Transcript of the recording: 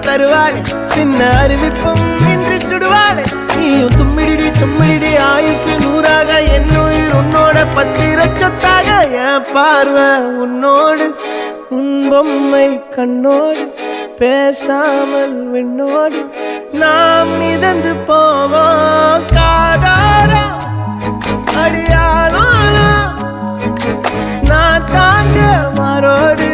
தருவாளே சின்ன அறிவிப்பும் இன்று சுடுவாளே நீயும் தும்மிடி தும்மிடி ஆயுசு நூறாக என்னுயிர் உன்னோட பத்திர சொத்தாக என் பார்வை உன்னோடு உன் பொம்மை கண்ணோடு பேசாமல் விண்ணோடு நாம் மிதந்து போவோம் காதாரா அடியாளோ நான் தாங்க மாறோடு